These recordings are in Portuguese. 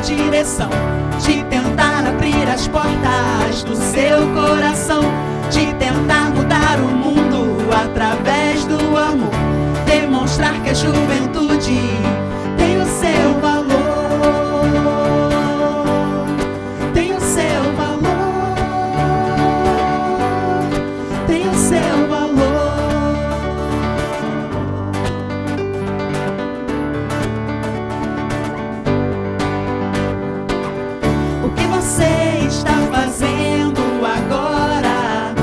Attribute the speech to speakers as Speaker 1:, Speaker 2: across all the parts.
Speaker 1: direção, de tentar abrir as portas do seu coração, de tentar mudar o mundo através do amor, demonstrar que a juventude tem o seu valor, tem o seu valor, tem o seu valor. O que você está fazendo agora?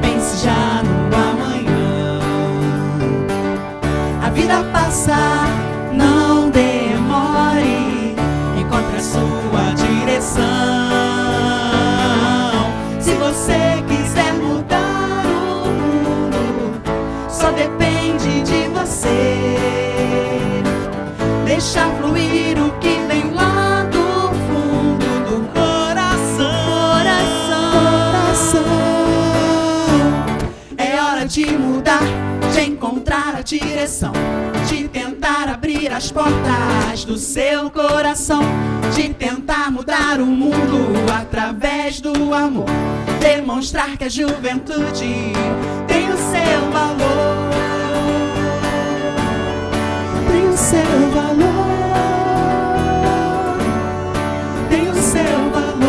Speaker 1: Pense já no amanhã. A vida passa, não demore, encontre a sua direção. Se você quiser mudar o mundo, só depende de você. Deixa fluir o que vem lá do fundo do coração. É hora de mudar, de encontrar a direção, de tentar abrir as portas do seu coração, de tentar mudar o mundo através do amor, demonstrar que a juventude tem o seu valor, tem o seu valor, tem o seu valor,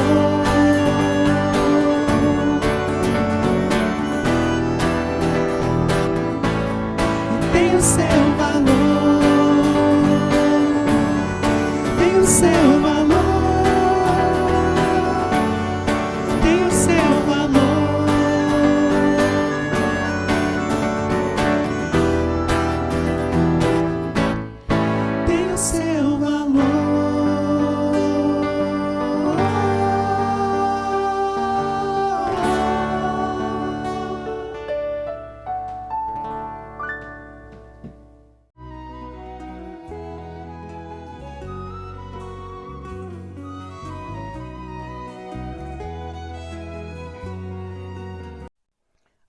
Speaker 1: tem o seu valor, tem o seu valor, tem o seu valor, tem o seu valor.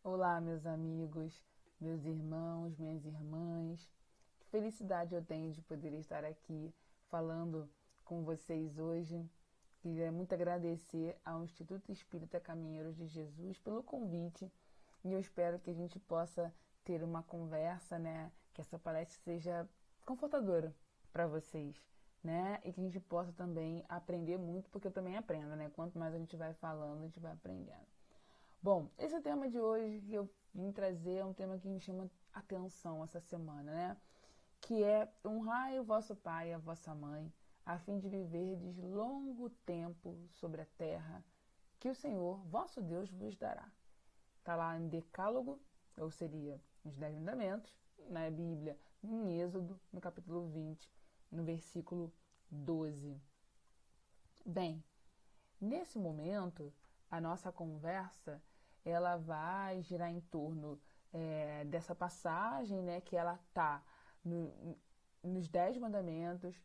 Speaker 2: Olá, meus amigos, meus irmãos, minhas irmãs. Que felicidade eu tenho de poder estar aqui falando com vocês hoje. Queria muito agradecer ao Instituto Espírita Caminheiros de Jesus pelo convite e eu espero que a gente possa ter uma conversa, né? Que essa palestra seja confortadora para vocês, né? E que a gente possa também aprender muito, porque eu também aprendo, né? Quanto mais a gente vai falando, a gente vai aprendendo. Bom, esse tema de hoje que eu vim trazer é um tema que me chama atenção essa semana, né? Que é honrai o vosso pai e a vossa mãe, a fim de viverdes longo tempo sobre a terra, que o Senhor, vosso Deus, vos dará. Está lá em Decálogo, ou seria os 10 mandamentos, na Bíblia, em Êxodo, no capítulo 20, no versículo 12. Bem, nesse momento, a nossa conversa ela vai girar em torno dessa passagem, né, que ela está nos 10 mandamentos,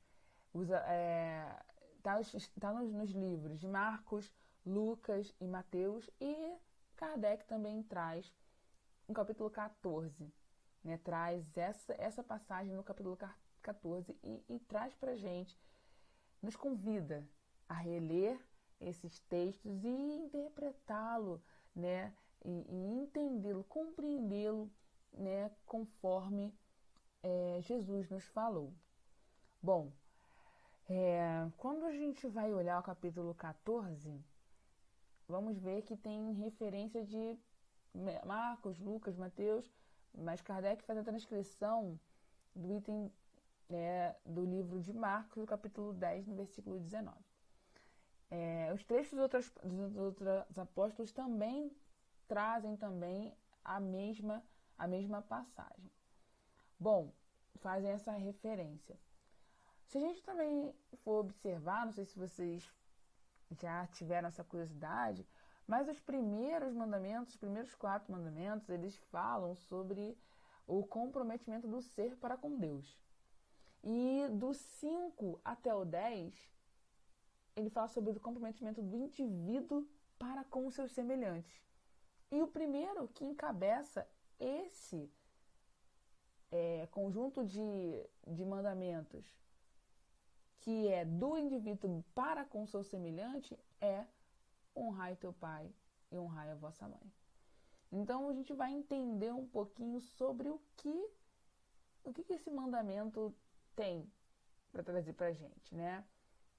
Speaker 2: está nos livros de Marcos, Lucas e Mateus, e Kardec também traz no capítulo 14, né, traz essa passagem no capítulo 14 e traz para a gente, nos convida a reler esses textos e interpretá-lo, né, e entendê-lo, compreendê-lo, né, conforme Jesus nos falou. Bom, quando a gente vai olhar o capítulo 14, vamos ver que tem referência de Marcos, Lucas, Mateus, mas Kardec faz a transcrição do item do livro de Marcos, do capítulo 10, no versículo 19. Os trechos dos outros apóstolos também trazem também a mesma passagem. Bom, fazem essa referência. Se a gente também for observar, não sei se vocês já tiveram essa curiosidade, mas os primeiros mandamentos, os primeiros 4 mandamentos, eles falam sobre o comprometimento do ser para com Deus. E do 5 até o 10, ele fala sobre o comprometimento do indivíduo para com os seus semelhantes. E o primeiro que encabeça esse conjunto de mandamentos, que é do indivíduo para com seu semelhante, é honrai teu pai e honrai a vossa mãe. Então a gente vai entender um pouquinho sobre o que esse mandamento tem para trazer para a gente, né?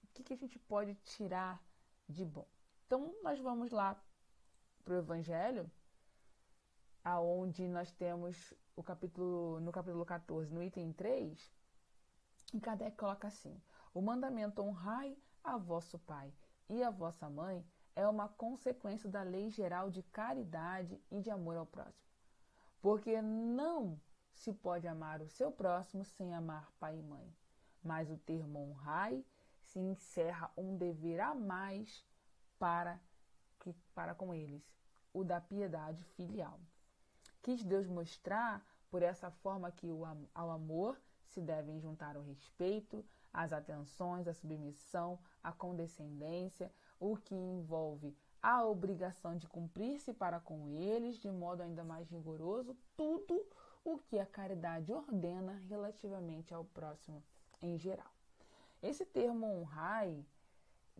Speaker 2: O que a gente pode tirar de bom. Então nós vamos lá para o Evangelho, aonde nós temos no capítulo 14, no item 3, e Kardec coloca assim: o mandamento honrai a vosso pai e a vossa mãe é uma consequência da lei geral de caridade e de amor ao próximo. Porque não se pode amar o seu próximo sem amar pai e mãe. Mas o termo honrai se encerra um dever a mais para com eles, o da piedade filial. Quis Deus mostrar por essa forma que ao amor se devem juntar o respeito, as atenções, a submissão, a condescendência, o que envolve a obrigação de cumprir-se para com eles, de modo ainda mais rigoroso, tudo o que a caridade ordena relativamente ao próximo em geral. Esse termo honrai,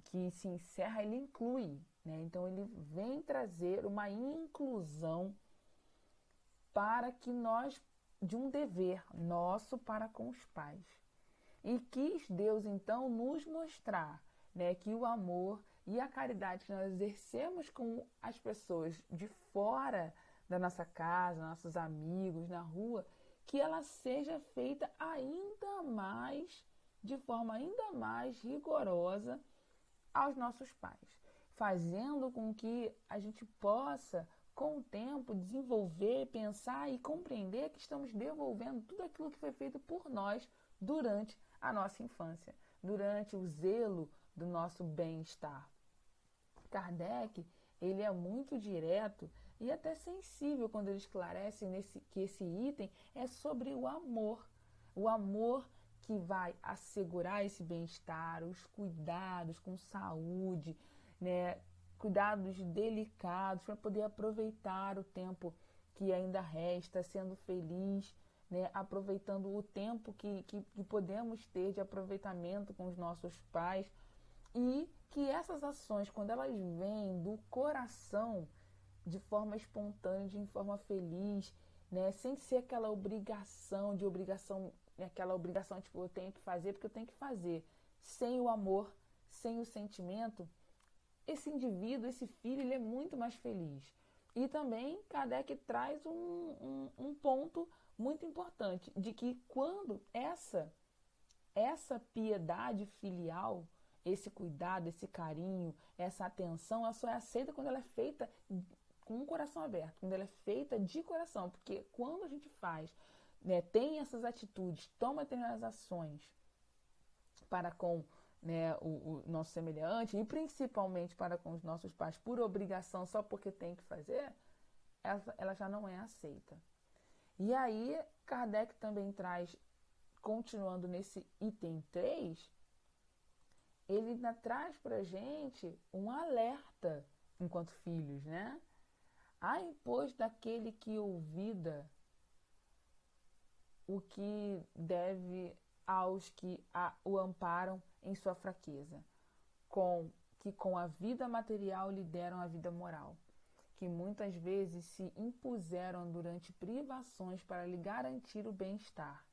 Speaker 2: que se encerra, ele inclui, né? Então ele vem trazer uma inclusão para que nós, de um dever nosso para com os pais. E quis Deus, então, nos mostrar, né, que o amor e a caridade que nós exercemos com as pessoas de fora da nossa casa, nossos amigos, na rua, que ela seja feita ainda mais, de forma ainda mais rigorosa aos nossos pais, fazendo com que a gente possa, com o tempo, desenvolver, pensar e compreender que estamos devolvendo tudo aquilo que foi feito por nós durante a nossa infância, durante o zelo do nosso bem-estar. Kardec, ele é muito direto e até sensível quando ele esclarece que esse item é sobre o amor que vai assegurar esse bem-estar, os cuidados com saúde, né, cuidados delicados para poder aproveitar o tempo que ainda resta, sendo feliz, né, aproveitando o tempo que podemos ter de aproveitamento com os nossos pais, e que essas ações, quando elas vêm do coração, de forma espontânea, de forma feliz, né, sem ser aquela obrigação, tipo, eu tenho que fazer porque eu tenho que fazer, sem o amor, sem o sentimento, esse indivíduo, esse filho, ele é muito mais feliz. E também Kardec traz um ponto muito importante, de que quando essa piedade filial, esse cuidado, esse carinho, essa atenção, ela só é aceita quando ela é feita com um coração aberto, quando ela é feita de coração, porque quando a gente faz, né, tem essas atitudes, toma determinadas ações para com, né, o nosso semelhante, e principalmente para com os nossos pais, por obrigação, só porque tem que fazer, ela já não é aceita. E aí, Kardec também traz, continuando nesse item 3, ele ainda traz para a gente um alerta, enquanto filhos, né? Ai, pois, daquele que ouvida o que deve aos que o amparam em sua fraqueza, que com a vida material lhe deram a vida moral, que muitas vezes se impuseram durante privações para lhe garantir o bem-estar.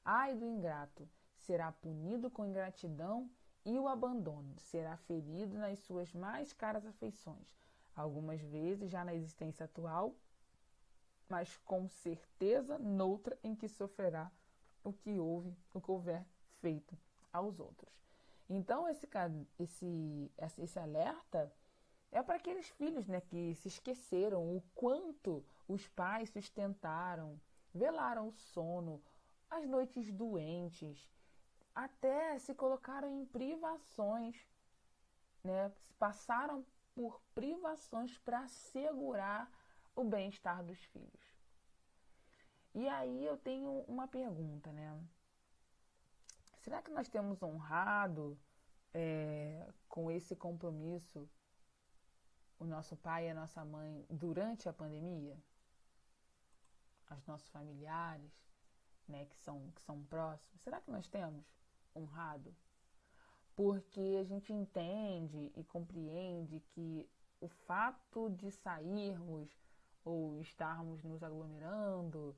Speaker 2: Ai do ingrato, será punido com ingratidão e o abandono, será ferido nas suas mais caras afeições, algumas vezes já na existência atual, mas com certeza noutra em que sofrerá o que houver feito aos outros. Então esse alerta é para aqueles filhos, né, que se esqueceram o quanto os pais sustentaram, velaram o sono, as noites doentes, até se colocaram em privações, né, passaram por privações para assegurar o bem-estar dos filhos. E aí eu tenho uma pergunta, né? Será que nós temos honrado com esse compromisso o nosso pai e a nossa mãe durante a pandemia? Os nossos familiares, né, que são próximos? Será que nós temos honrado? porque a gente entende e compreende que o fato de sairmos ou estarmos nos aglomerando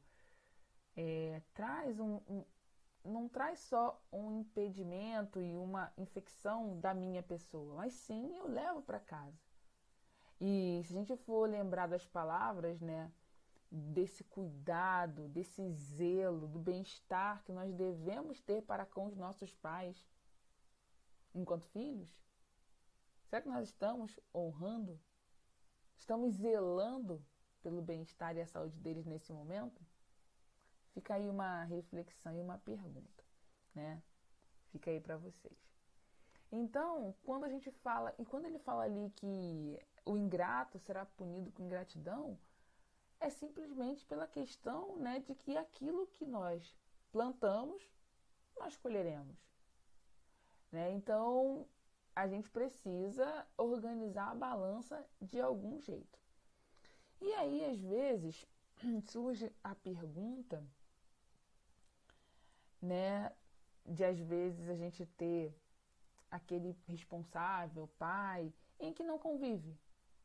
Speaker 2: não traz só um impedimento e uma infecção da minha pessoa, mas sim eu levo para casa. E se a gente for lembrar das palavras, né, desse cuidado, desse zelo, do bem-estar que nós devemos ter para com os nossos pais enquanto filhos, será que nós estamos honrando? Estamos zelando pelo bem-estar e a saúde deles nesse momento? Fica aí uma reflexão e uma pergunta, né? Fica aí para vocês. Então, quando ele fala ali que o ingrato será punido com ingratidão, é simplesmente pela questão, né, de que aquilo que nós plantamos, nós colheremos, né? Então, a gente precisa organizar a balança de algum jeito. E aí, às vezes, surge a pergunta, né, de às vezes a gente ter aquele responsável, pai, em que não convive.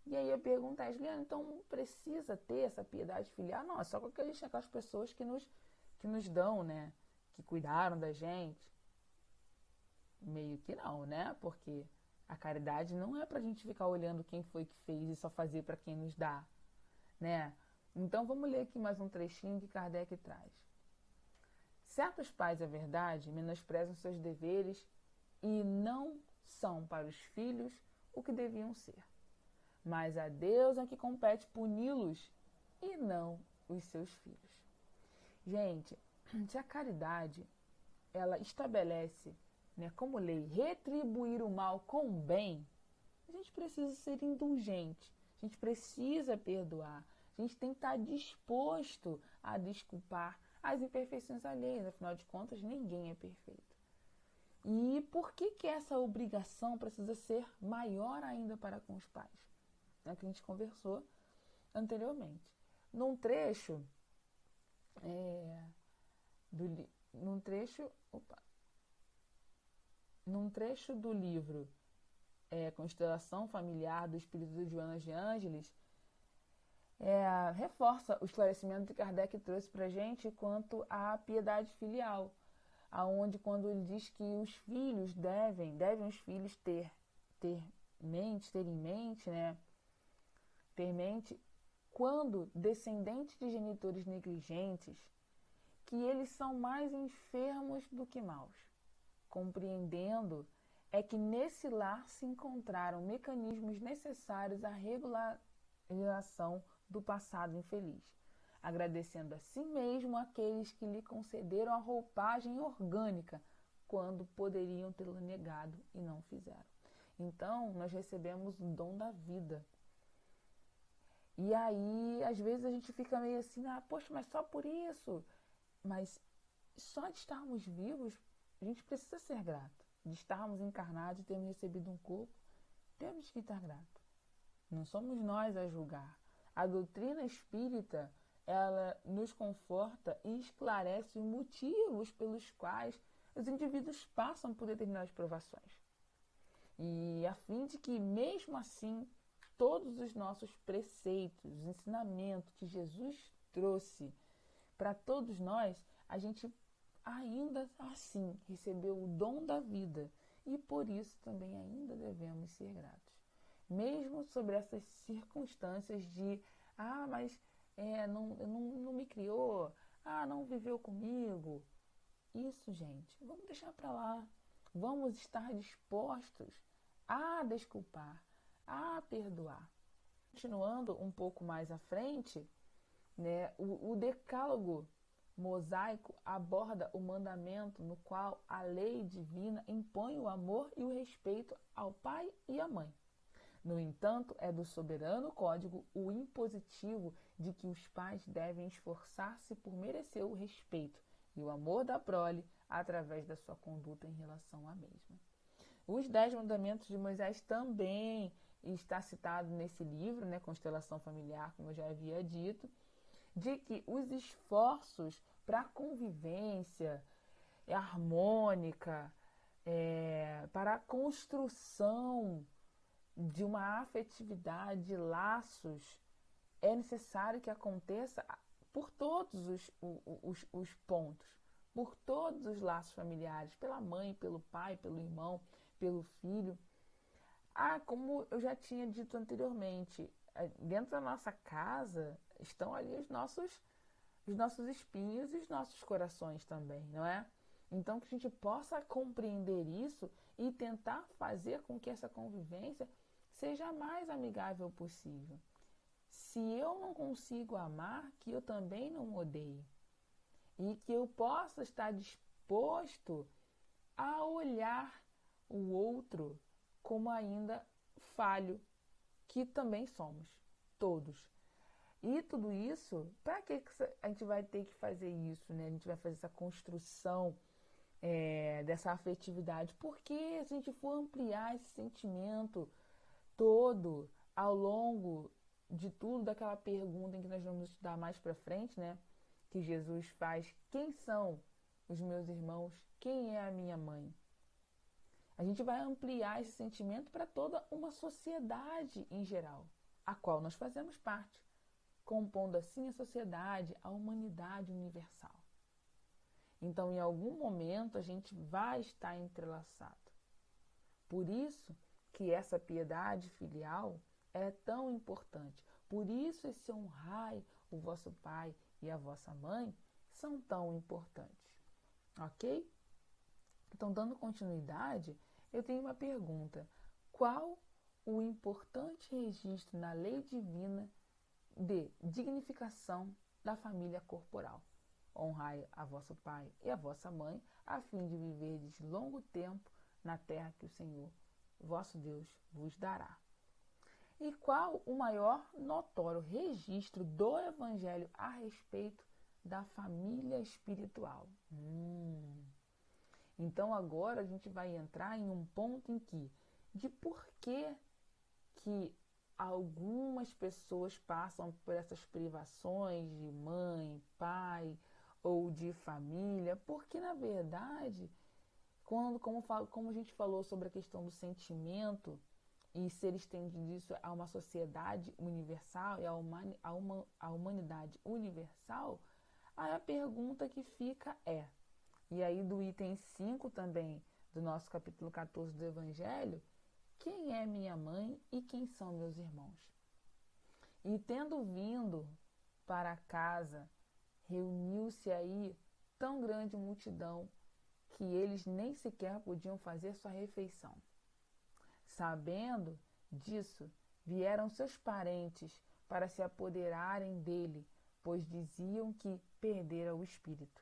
Speaker 2: E aí a pergunta é, Juliana, então precisa ter essa piedade filial? Não, é só com aquelas pessoas que nos dão, né, que cuidaram da gente. Meio que não, né? Porque a caridade não é pra gente ficar olhando quem foi que fez e só fazer para quem nos dá, né? Então vamos ler aqui mais um trechinho que Kardec traz. Certos pais, é verdade, menosprezam seus deveres e não são para os filhos o que deviam ser. Mas a Deus é que compete puni-los e não os seus filhos. Gente, se a caridade, ela estabelece, né, como lei, retribuir o mal com o bem, a gente precisa ser indulgente, a gente precisa perdoar, a gente tem que estar disposto a desculpar as imperfeições alheias, afinal de contas, ninguém é perfeito. E por que essa obrigação precisa ser maior ainda para com os pais? É o que a gente conversou anteriormente. Num trecho do livro Constelação Familiar do Espírito de Joana de Ângeles, reforça o esclarecimento que Kardec trouxe para a gente quanto à piedade filial, aonde quando ele diz que os filhos devem os filhos ter em mente, né? Ter mente quando descendentes de genitores negligentes, que eles são mais enfermos do que maus, compreendendo é que nesse lar se encontraram mecanismos necessários à regularização do passado infeliz, agradecendo a si mesmo aqueles que lhe concederam a roupagem orgânica quando poderiam tê-la negado e não fizeram. Então, nós recebemos o dom da vida. E aí, às vezes a gente fica meio assim, poxa, mas só por isso? Mas só de estarmos vivos, a gente precisa ser grato. De estarmos encarnados e termos recebido um corpo, temos que estar grato. Não somos nós a julgar. A doutrina espírita, ela nos conforta e esclarece os motivos pelos quais os indivíduos passam por determinadas provações. E a fim de que, mesmo assim, todos os nossos preceitos, os ensinamentos que Jesus trouxe para todos nós, a gente ainda assim recebeu o dom da vida e por isso também ainda devemos ser gratos. Mesmo sobre essas circunstâncias de, mas não me criou, não viveu comigo. Isso, gente, vamos deixar para lá. Vamos estar dispostos a desculpar, a perdoar. Continuando um pouco mais à frente, né, o decálogo mosaico aborda o mandamento no qual a lei divina impõe o amor e o respeito ao pai e à mãe. No entanto, é do soberano código o impositivo de que os pais devem esforçar-se por merecer o respeito e o amor da prole através da sua conduta em relação à mesma. Os 10 mandamentos de Moisés também está citado nesse livro, né, Constelação Familiar, como eu já havia dito, de que os esforços para a convivência harmônica, para a construção de uma afetividade, de laços, é necessário que aconteça por todos os pontos, por todos os laços familiares, pela mãe, pelo pai, pelo irmão, pelo filho. Como eu já tinha dito anteriormente, dentro da nossa casa estão ali os nossos espinhos e os nossos corações também, não é? Então, que a gente possa compreender isso e tentar fazer com que essa convivência seja a mais amigável possível. Se eu não consigo amar, que eu também não odeie. E que eu possa estar disposto a olhar o outro como ainda falho, que também somos, todos. E tudo isso, para que a gente vai ter que fazer isso, né? A gente vai fazer essa construção dessa afetividade, porque se a gente for ampliar esse sentimento todo ao longo de tudo, daquela pergunta em que nós vamos estudar mais para frente, né? Que Jesus faz: quem são os meus irmãos? Quem é a minha mãe? A gente vai ampliar esse sentimento para toda uma sociedade em geral, a qual nós fazemos parte, compondo assim a sociedade, a humanidade universal. Então, em algum momento, a gente vai estar entrelaçado. Por isso que essa piedade filial é tão importante. Por isso esse honrai o vosso pai e a vossa mãe são tão importantes. Ok? Então, dando continuidade, eu tenho uma pergunta. Qual o importante registro na lei divina de dignificação da família corporal? Honrai a vosso pai e a vossa mãe, a fim de viverdes longo tempo na terra que o Senhor, vosso Deus, vos dará. E qual o maior notório registro do Evangelho a respeito da família espiritual? Então agora a gente vai entrar em um ponto em que, de por que algumas pessoas passam por essas privações de mãe, pai ou de família, porque na verdade, como a gente falou sobre a questão do sentimento e ser estendido isso a uma sociedade universal e a humanidade universal, aí a pergunta que fica e aí do item 5 também do nosso capítulo 14 do Evangelho: quem é minha mãe e quem são meus irmãos? E tendo vindo para casa, reuniu-se aí tão grande multidão que eles nem sequer podiam fazer sua refeição. Sabendo disso, vieram seus parentes para se apoderarem dele, pois diziam que perdera o espírito.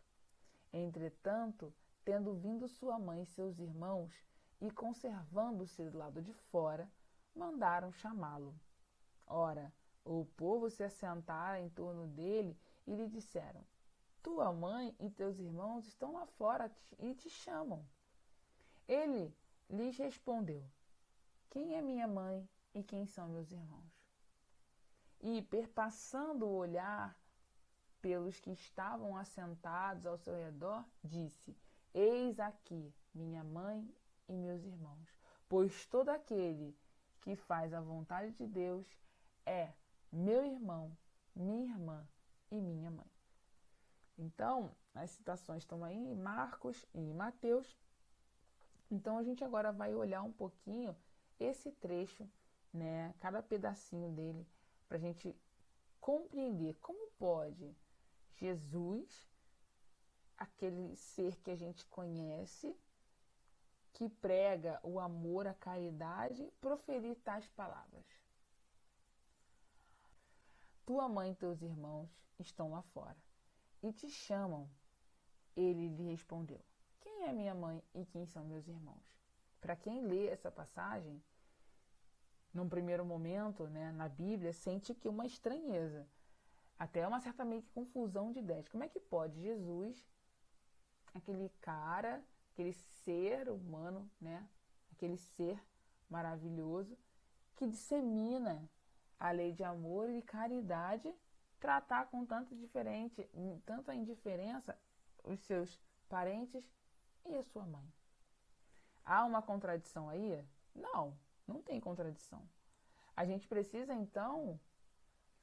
Speaker 2: Entretanto, tendo vindo sua mãe e seus irmãos, e conservando-se do lado de fora, mandaram chamá-lo. Ora, o povo se assentara em torno dele e lhe disseram: tua mãe e teus irmãos estão lá fora e te chamam. Ele lhes respondeu: quem é minha mãe e quem são meus irmãos? E, perpassando o olhar pelos que estavam assentados ao seu redor, disse: eis aqui minha mãe e meus irmãos, pois todo aquele que faz a vontade de Deus é meu irmão, minha irmã e minha mãe. Então, as citações estão aí em Marcos e em Mateus. Então, a gente agora vai olhar um pouquinho esse trecho, né, cada pedacinho dele, para a gente compreender como pode Jesus, aquele ser que a gente conhece, que prega o amor, a caridade, proferir tais palavras: tua mãe e teus irmãos estão lá fora e te chamam. Ele lhe respondeu: quem é minha mãe e quem são meus irmãos? Para quem lê essa passagem, num primeiro momento, né, na Bíblia, sente que uma estranheza, até uma certa meio que confusão de ideias. Como é que pode Jesus, aquele cara, aquele ser humano, né, aquele ser maravilhoso, que dissemina a lei de amor e caridade, tratar com tanta indiferença os seus parentes e a sua mãe? Há uma contradição aí? Não, não tem contradição. A gente precisa, então,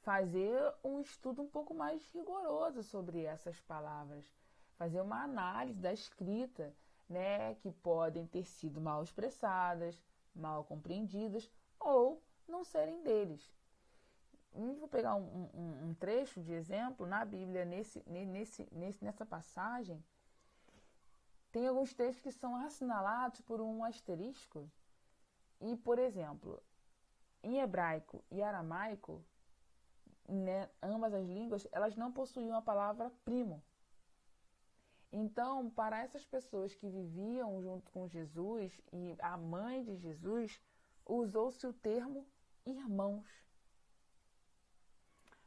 Speaker 2: fazer um estudo um pouco mais rigoroso sobre essas palavras, fazer uma análise da escrita, né, que podem ter sido mal expressadas, mal compreendidas ou não serem deles. Vou pegar um trecho de exemplo na Bíblia, nessa passagem. Tem alguns textos que são assinalados por um asterisco. E, por exemplo, em hebraico e aramaico, né, ambas as línguas, elas não possuíam a palavra primo. Então, para essas pessoas que viviam junto com Jesus e a mãe de Jesus, usou-se o termo irmãos.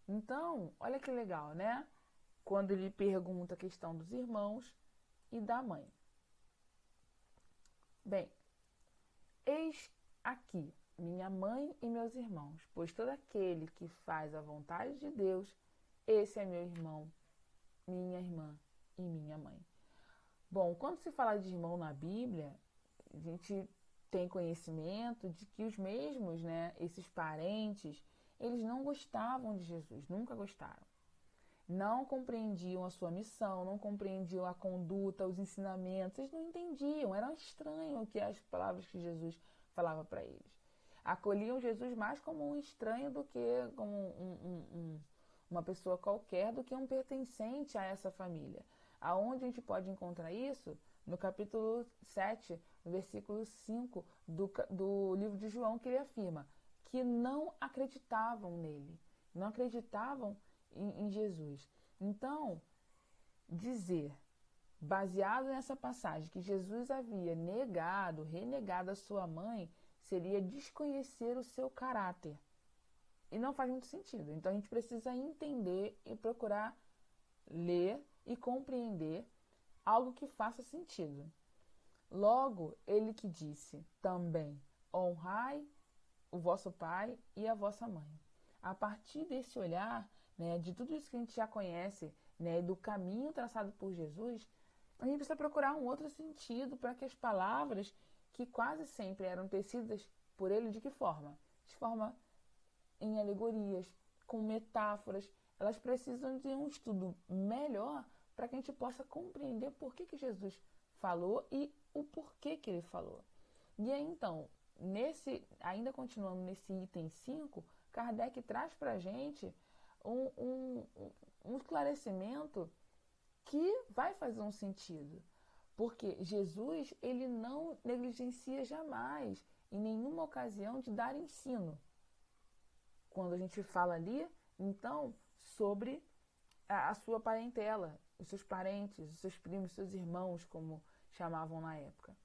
Speaker 2: Então, olha que legal, né? Quando ele pergunta a questão dos irmãos e da mãe. Bem, eis aqui minha mãe e meus irmãos, pois todo aquele que faz a vontade de Deus, esse é meu irmão, minha irmã e minha mãe. Bom, quando se fala de irmão na Bíblia, a gente tem conhecimento de que os mesmos, né, esses parentes, eles não gostavam de Jesus, nunca gostaram. Não compreendiam a sua missão, não compreendiam a conduta, os ensinamentos, eles não entendiam, era estranho o que as palavras que Jesus falava para eles. Acolhiam Jesus mais como um estranho do que como uma pessoa qualquer, do que um pertencente a essa família. Aonde a gente pode encontrar isso? No capítulo 7, versículo 5 do livro de João, que ele afirma que não acreditavam nele, não acreditavam em Jesus. Então, dizer, baseado nessa passagem, que Jesus havia renegado a sua mãe, seria desconhecer o seu caráter. E não faz muito sentido. Então, a gente precisa entender e procurar ler e compreender algo que faça sentido. Logo, ele que disse também, honrai o vosso pai e a vossa mãe. A partir desse olhar, né, de tudo isso que a gente já conhece, né, do caminho traçado por Jesus, a gente precisa procurar um outro sentido para que as palavras, que quase sempre eram tecidas por ele, de que forma? De forma em alegorias, com metáforas. Elas precisam de um estudo melhor para que a gente possa compreender por que Jesus falou e o porquê que ele falou. E aí, então, ainda continuando nesse item 5, Kardec traz para a gente um esclarecimento que vai fazer um sentido. Porque Jesus, ele não negligencia jamais, em nenhuma ocasião, de dar ensino. Quando a gente fala ali, então, sobre a sua parentela, os seus parentes, os seus primos, os seus irmãos, como chamavam na época.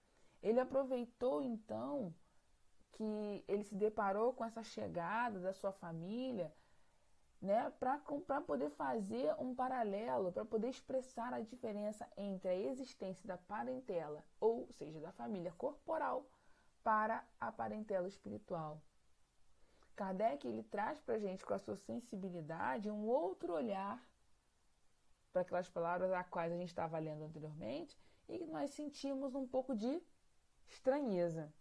Speaker 2: Ele aproveitou, então, que ele se deparou com essa chegada da sua família, né, para poder fazer um paralelo, para poder expressar a diferença entre a existência da parentela, ou seja, da família corporal, para a parentela espiritual. Kardec, ele traz para a gente, com a sua sensibilidade, um outro olhar para aquelas palavras a quais a gente estava lendo anteriormente e que nós sentimos um pouco de estranheza.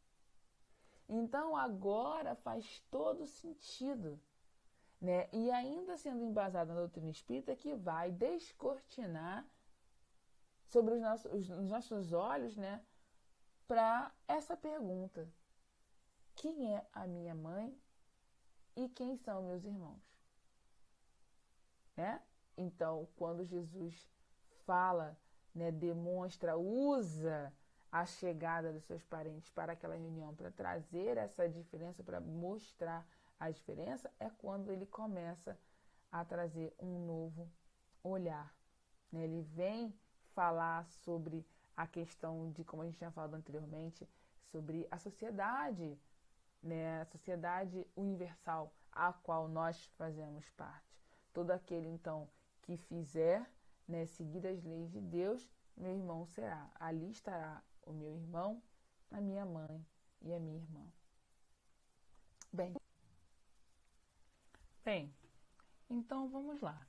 Speaker 2: Então, agora faz todo sentido, né? E ainda sendo embasado na doutrina espírita, que vai descortinar sobre os nossos olhos, né, para essa pergunta: quem é a minha mãe e quem são meus irmãos? Né? Então, quando Jesus fala, né, demonstra, usa a chegada dos seus parentes para aquela reunião, para trazer essa diferença, para mostrar a diferença, é quando ele começa a trazer um novo olhar. Né? Ele vem falar sobre a questão de, como a gente tinha falado anteriormente, sobre a sociedade, né? A sociedade universal a qual nós fazemos parte. Todo aquele, então, que fizer, né, seguir as leis de Deus, meu irmão será. Ali estará o meu irmão, a minha mãe e a minha irmã. Bem, então vamos lá.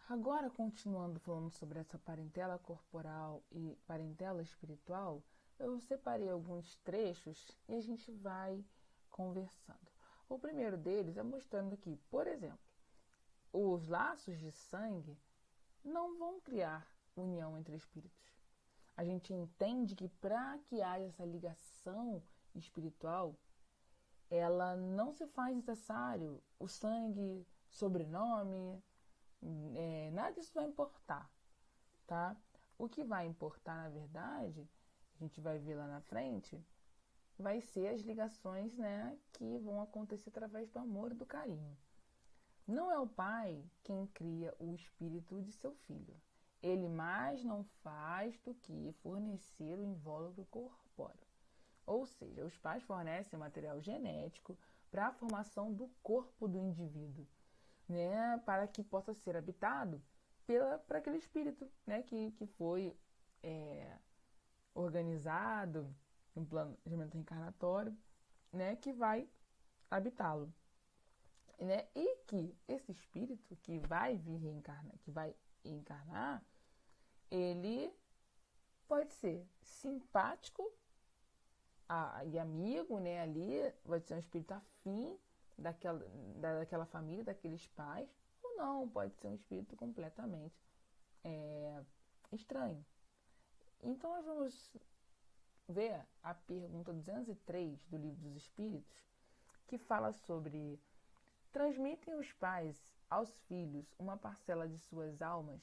Speaker 2: Agora, continuando falando sobre essa parentela corporal e parentela espiritual, eu separei alguns trechos e a gente vai conversando. O primeiro deles é mostrando que, por exemplo, os laços de sangue não vão criar união entre espíritos. A gente entende que para que haja essa ligação espiritual, ela não se faz necessário o sangue, sobrenome, nada disso vai importar, tá? O que vai importar, na verdade, a gente vai ver lá na frente, vai ser as ligações, né, que vão acontecer através do amor e do carinho. Não é o pai quem cria o espírito de seu filho. Ele mais não faz do que fornecer o invólucro corpóreo. Ou seja, os pais fornecem material genético para a formação do corpo do indivíduo, né, para que possa ser habitado por aquele espírito, né, que foi organizado no planejamento reencarnatório, né, que vai habitá-lo. Né? E que esse espírito que vai vir reencarnar, que vai encarnar, ele pode ser simpático e amigo, né? Ali vai ser um espírito afim daquela família, daqueles pais, ou não, pode ser um espírito completamente estranho. Então nós vamos ver a pergunta 203 do Livro dos Espíritos, que fala sobre: transmitem os pais aos filhos uma parcela de suas almas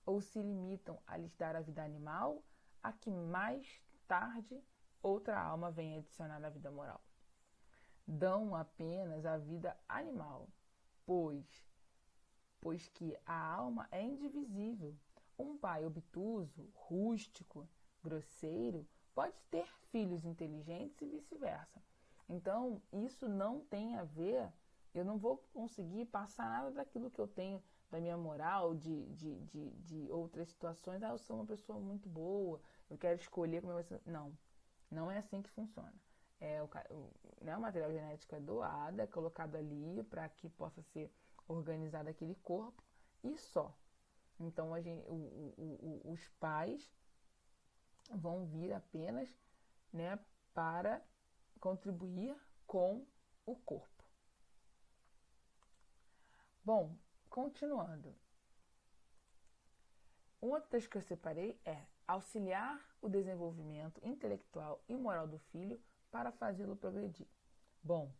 Speaker 2: ou se limitam a lhes dar a vida animal, a que mais tarde outra alma vem adicionar à vida moral? Dão apenas a vida animal, pois que a alma é indivisível. Um pai obtuso, rústico, grosseiro, pode ter filhos inteligentes e vice-versa. Então, isso não tem a ver. Eu não vou conseguir passar nada daquilo que eu tenho, da minha moral, de outras situações. Eu sou uma pessoa muito boa, eu quero escolher como vai ser. Não é assim que funciona. O material genético é doado, é colocado ali para que possa ser organizado aquele corpo e só. Então, os pais vão vir apenas, né, para contribuir com o corpo. Bom, continuando. Um outro texto que eu separei é auxiliar o desenvolvimento intelectual e moral do filho para fazê-lo progredir. Bom,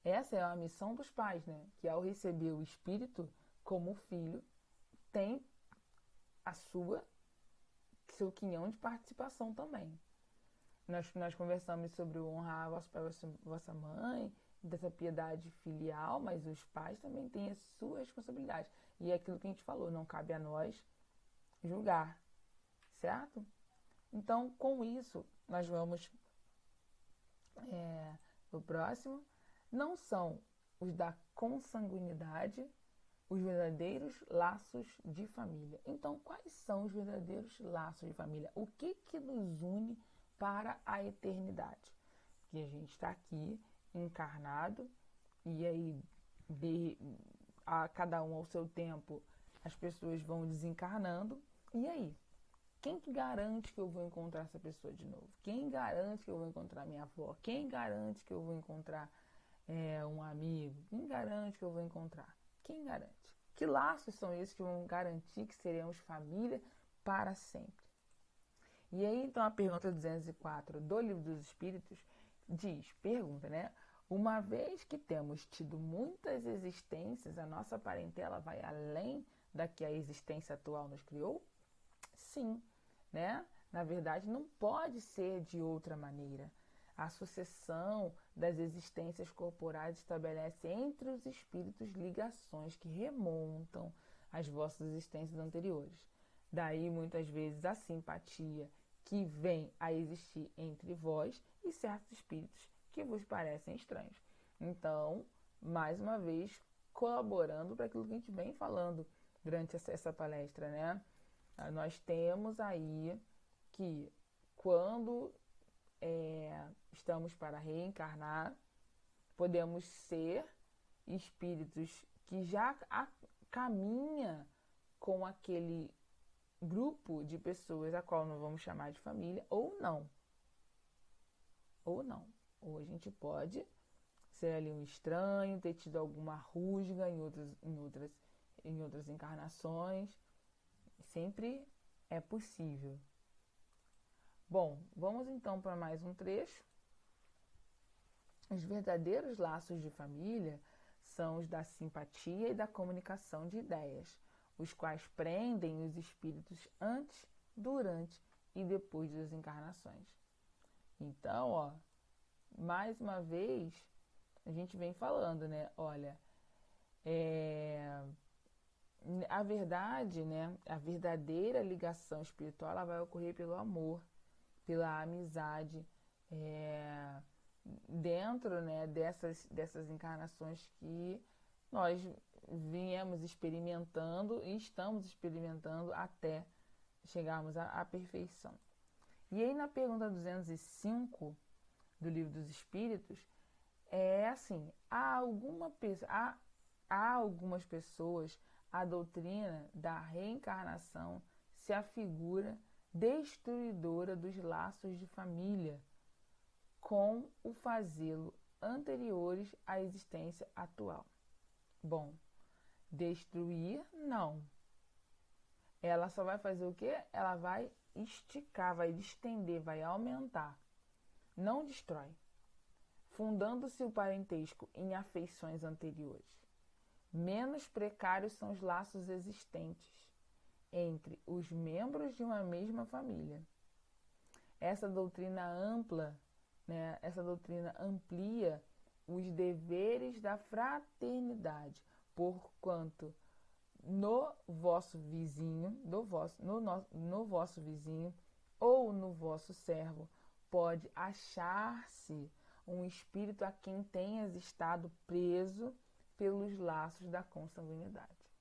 Speaker 2: essa é a missão dos pais, né? Que ao receber o espírito como filho, tem seu quinhão de participação também. Nós conversamos sobre o honrar vosso pai e vossa mãe, dessa piedade filial, mas os pais também têm a sua responsabilidade. E é aquilo que a gente falou, não cabe a nós julgar, certo? Então, com isso, nós vamos pro próximo. Não são os da consanguinidade os verdadeiros laços de família. Então, quais são os verdadeiros laços de família? O que nos une para a eternidade? Que a gente está aqui encarnado e aí a cada um ao seu tempo as pessoas vão desencarnando. E aí? Quem que garante que eu vou encontrar essa pessoa de novo? Quem garante que eu vou encontrar minha avó? Quem garante que eu vou encontrar um amigo? Quem garante que eu vou encontrar? Quem garante? Que laços são esses que vão garantir que seremos família para sempre? E aí, então, a pergunta 204 do Livro dos Espíritos pergunta, né? Uma vez que temos tido muitas existências, a nossa parentela vai além da que a existência atual nos criou? Sim, né? Na verdade, não pode ser de outra maneira. A sucessão das existências corporais estabelece entre os espíritos ligações que remontam às vossas existências anteriores. Daí, muitas vezes, a simpatia que vem a existir entre vós e certos espíritos que vos parecem estranhos. Então, mais uma vez, colaborando para aquilo que a gente vem falando durante essa palestra, né? Nós temos aí que quando estamos para reencarnar, podemos ser espíritos que já caminha com aquele grupo de pessoas a qual não vamos chamar de família, ou não. ou não. Ou a gente pode ser ali um estranho, ter tido alguma rusga em outras encarnações. Sempre é possível. Bom, vamos então para mais um trecho. Os verdadeiros laços de família são os da simpatia e da comunicação de ideias, os quais prendem os espíritos antes, durante e depois das encarnações. Então, ó, mais uma vez, a gente vem falando, né? Olha, a verdade, né? A verdadeira ligação espiritual, ela vai ocorrer pelo amor, pela amizade, dentro, né, dessas encarnações que nós viemos experimentando e estamos experimentando até chegarmos à perfeição. E aí na pergunta 205 do Livro dos Espíritos, é assim, há algumas pessoas, a doutrina da reencarnação se afigura destruidora dos laços de família, com o fazê-lo anteriores à existência atual. Bom, destruir, não. Ela só vai fazer o quê? Ela vai esticar, vai estender, vai aumentar. Não destrói. Fundando-se o parentesco em afeições anteriores. Menos precários são os laços existentes entre os membros de uma mesma família. Essa doutrina amplia os deveres da fraternidade, porquanto no vosso vizinho, no vosso vizinho ou no vosso servo pode achar-se um espírito a quem tenhas estado preso pelos laços da consanguinidade.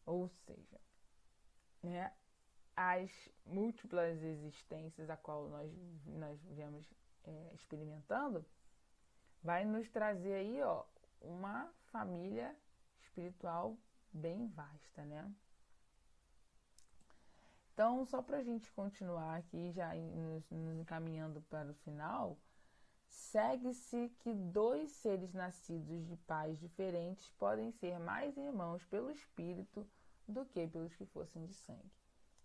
Speaker 2: Ou seja, né, as múltiplas existências a qual nós viemos experimentando, vai nos trazer aí, ó, uma família espiritual bem vasta, né? Então, só para a gente continuar aqui, já nos encaminhando para o final, segue-se que dois seres nascidos de pais diferentes podem ser mais irmãos pelo espírito do que pelos que fossem de sangue.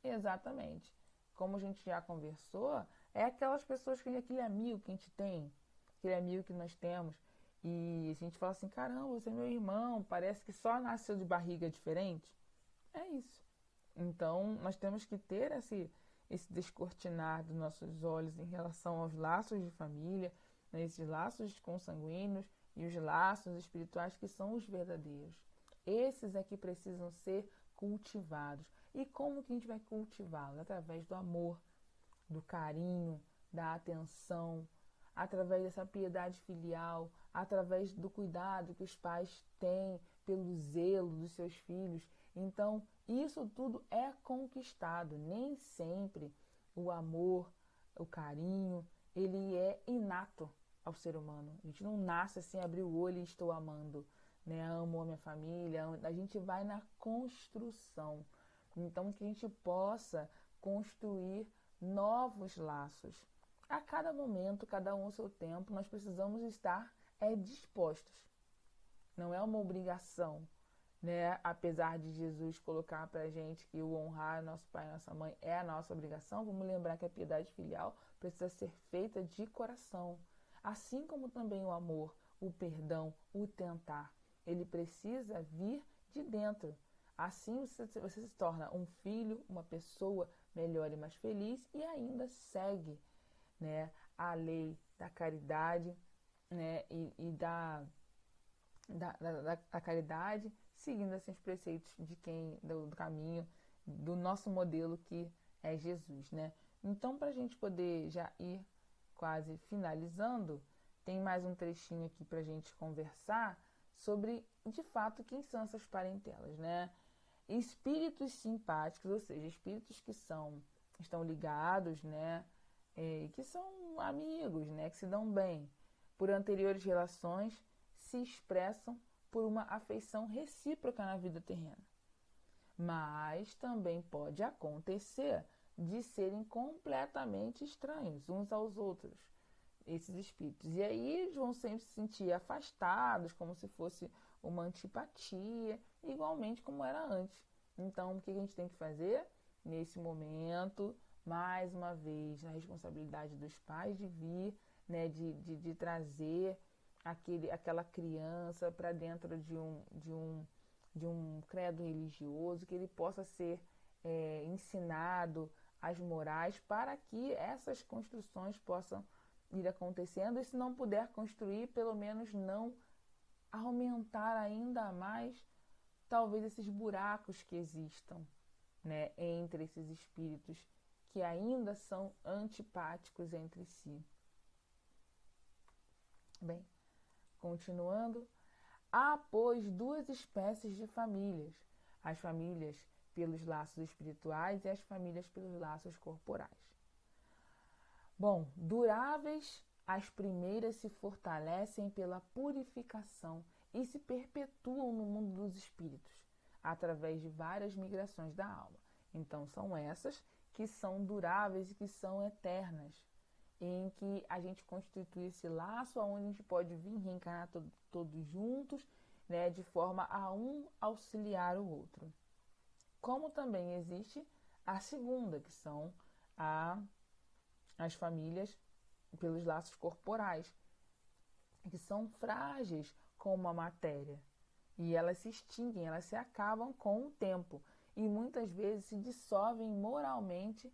Speaker 2: Exatamente. Como a gente já conversou, é aquelas pessoas que aquele amigo que a gente tem, aquele amigo que nós temos, e a gente fala assim, caramba, você é meu irmão, parece que só nasceu de barriga diferente. É isso. Então, nós temos que ter esse descortinar dos nossos olhos em relação aos laços de família, né, esses laços consanguíneos e os laços espirituais que são os verdadeiros. Esses é que precisam ser cultivados. E como que a gente vai cultivá-los? Através do amor, do carinho, da atenção, através dessa piedade filial, através do cuidado que os pais têm pelo zelo dos seus filhos. Então, isso tudo é conquistado. Nem sempre o amor, o carinho, ele é inato ao ser humano. A gente não nasce assim, abrir o olho e estou amando, né? Amo a minha família. A gente vai na construção. Então, que a gente possa construir novos laços. A cada momento, cada um ao seu tempo, nós precisamos estar dispostos. Não é uma obrigação, né? Apesar de Jesus colocar para a gente que o honrar nosso pai e nossa mãe é a nossa obrigação, vamos lembrar que a piedade filial precisa ser feita de coração. Assim como também o amor, o perdão, o tentar, ele precisa vir de dentro. Assim você se torna um filho, uma pessoa melhor e mais feliz e ainda segue, né, a lei da caridade, né, e da caridade, seguindo assim, os preceitos do caminho, do nosso modelo que é Jesus, né? Então, para a gente poder já ir quase finalizando, tem mais um trechinho aqui para a gente conversar sobre, de fato, quem são essas parentelas, né? Espíritos simpáticos, ou seja, espíritos que estão ligados, né? Que são amigos, né? Que se dão bem por anteriores relações, se expressam por uma afeição recíproca na vida terrena. Mas também pode acontecer de serem completamente estranhos uns aos outros, esses espíritos. E aí eles vão sempre se sentir afastados, como se fosse uma antipatia, igualmente como era antes. Então, o que a gente tem que fazer? Nesse momento, mais uma vez, na responsabilidade dos pais de vir, né, de trazer aquela criança para dentro de um credo religioso, que ele possa ser ensinado as morais para que essas construções possam ir acontecendo, e se não puder construir, pelo menos não aumentar ainda mais, talvez, esses buracos que existam, né, entre esses espíritos que ainda são antipáticos entre si. Bem, continuando, há, pois, duas espécies de famílias: as famílias pelos laços espirituais e as famílias pelos laços corporais. Bom, duráveis, as primeiras se fortalecem pela purificação e se perpetuam no mundo dos espíritos, através de várias migrações da alma. Então, são essas que são duráveis e que são eternas, em que a gente constitui esse laço onde a gente pode vir reencarnar todos juntos, né, de forma a um auxiliar o outro. Como também existe a segunda, que são as famílias pelos laços corporais, que são frágeis como a matéria, e elas se extinguem, elas se acabam com o tempo, e muitas vezes se dissolvem moralmente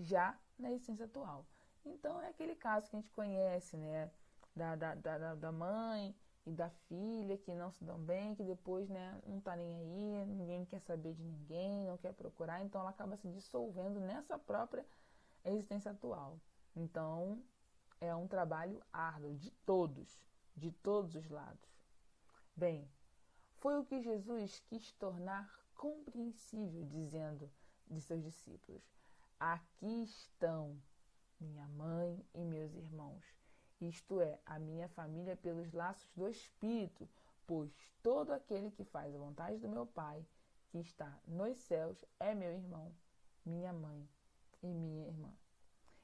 Speaker 2: já na essência atual. Então é aquele caso que a gente conhece, né, da mãe e da filha que não se dão bem, que depois, né, não tá nem aí, ninguém quer saber de ninguém, não quer procurar, então ela acaba se dissolvendo nessa própria existência atual. Então é um trabalho árduo de todos os lados. Bem, foi o que Jesus quis tornar compreensível, dizendo de seus discípulos: aqui estão minha mãe e meus irmãos, isto é, a minha família pelos laços do Espírito, pois todo aquele que faz a vontade do meu Pai, que está nos céus, é meu irmão, minha mãe e minha irmã.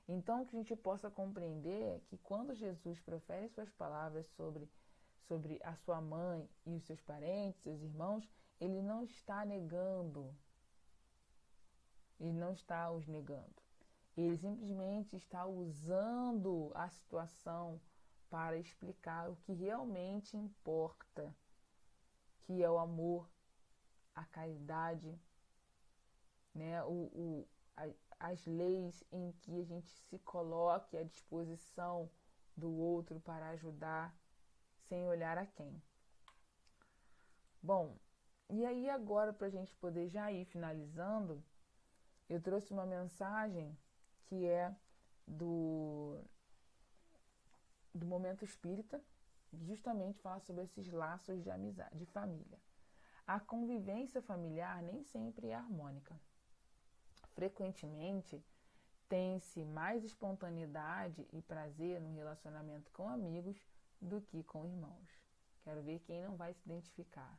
Speaker 2: Então, que a gente possa compreender que quando Jesus profere suas palavras sobre a sua mãe e os seus parentes, seus irmãos, ele não está negando, ele não está os negando. Ele simplesmente está usando a situação para explicar o que realmente importa, que é o amor, a caridade, né? As leis em que a gente se coloque à disposição do outro para ajudar, sem olhar a quem. Bom, e aí agora, para a gente poder já ir finalizando, eu trouxe uma mensagem que é do Momento Espírita, justamente fala sobre esses laços de amizade, de família. A convivência familiar nem sempre é harmônica. Frequentemente, tem-se mais espontaneidade e prazer no relacionamento com amigos do que com irmãos. Quero ver quem não vai se identificar.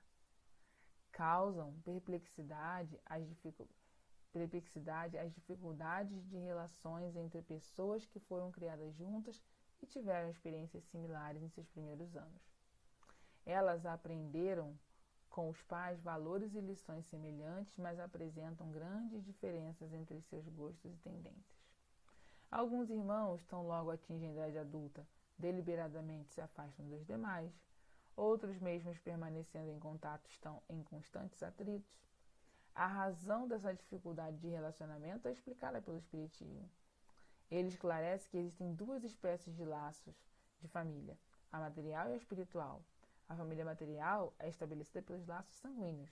Speaker 2: Causam perplexidade as dificuldades de relações entre pessoas que foram criadas juntas e tiveram experiências similares em seus primeiros anos. Elas aprenderam com os pais valores e lições semelhantes, mas apresentam grandes diferenças entre seus gostos e tendências. Alguns irmãos, tão logo atingem a idade adulta, deliberadamente se afastam dos demais. Outros, mesmo permanecendo em contato, estão em constantes atritos. A razão dessa dificuldade de relacionamento é explicada pelo Espiritismo. Ele esclarece que existem duas espécies de laços de família, a material e a espiritual. A família material é estabelecida pelos laços sanguíneos.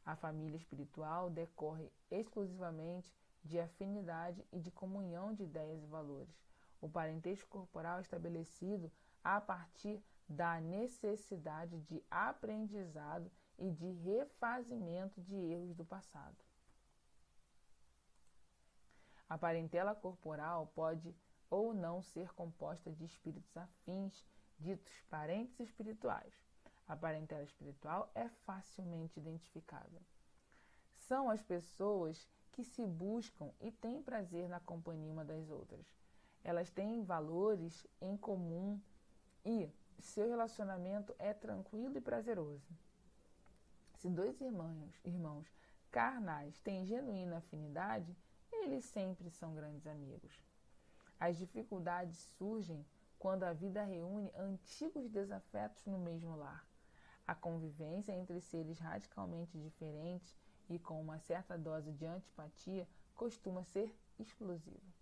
Speaker 2: A família espiritual decorre exclusivamente de afinidade e de comunhão de ideias e valores. O parentesco corporal é estabelecido a partir da necessidade de aprendizado e de refazimento de erros do passado. A parentela corporal pode ou não ser composta de espíritos afins, ditos parentes espirituais. A parentela espiritual é facilmente identificável. São as pessoas que se buscam e têm prazer na companhia uma das outras. Elas têm valores em comum e seu relacionamento é tranquilo e prazeroso. Se dois irmãos carnais têm genuína afinidade, eles sempre são grandes amigos. As dificuldades surgem quando a vida reúne antigos desafetos no mesmo lar. A convivência entre seres radicalmente diferentes e com uma certa dose de antipatia costuma ser explosiva.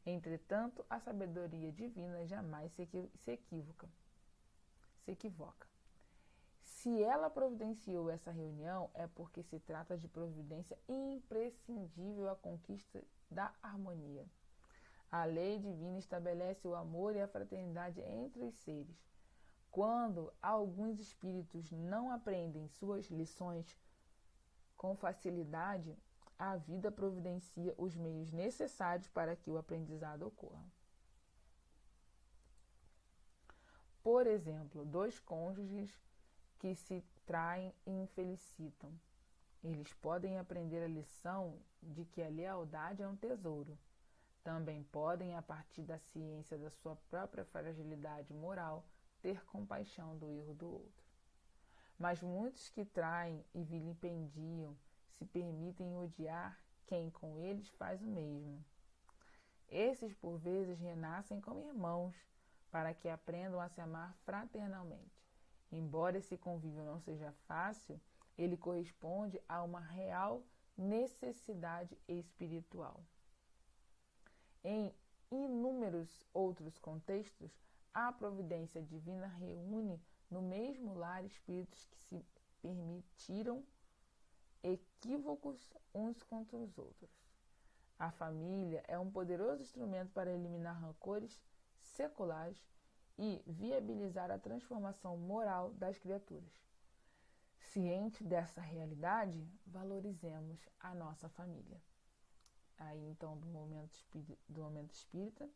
Speaker 2: Entretanto, a sabedoria divina jamais se equivoca. Se ela providenciou essa reunião, é porque se trata de providência imprescindível à conquista da harmonia. A lei divina estabelece o amor e a fraternidade entre os seres. Quando alguns espíritos não aprendem suas lições com facilidade, a vida providencia os meios necessários para que o aprendizado ocorra. Por exemplo, dois cônjuges que se traem e infelicitam. Eles podem aprender a lição de que a lealdade é um tesouro. Também podem, a partir da ciência da sua própria fragilidade moral, ter compaixão do erro do outro. Mas muitos que traem e vilipendiam se permitem odiar quem com eles faz o mesmo. Esses, por vezes, renascem como irmãos, para que aprendam a se amar fraternalmente. Embora esse convívio não seja fácil, ele corresponde a uma real necessidade espiritual. Em inúmeros outros contextos, a providência divina reúne no mesmo lar espíritos que se permitiram equívocos uns contra os outros. A família é um poderoso instrumento para eliminar rancores seculares e viabilizar a transformação moral das criaturas. Ciente dessa realidade, valorizemos a nossa família. Aí então do momento espírita.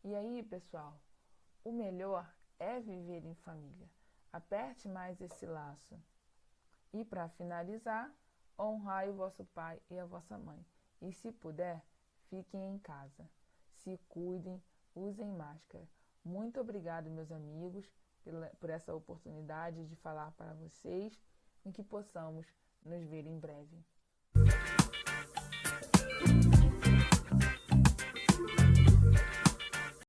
Speaker 2: E aí, pessoal, o melhor é viver em família. Aperte mais esse laço. E para finalizar, honrai o vosso pai e a vossa mãe. E se puder, fiquem em casa. Se cuidem, usem máscara. Muito obrigado, meus amigos, por essa oportunidade de falar para vocês e que possamos nos ver em breve.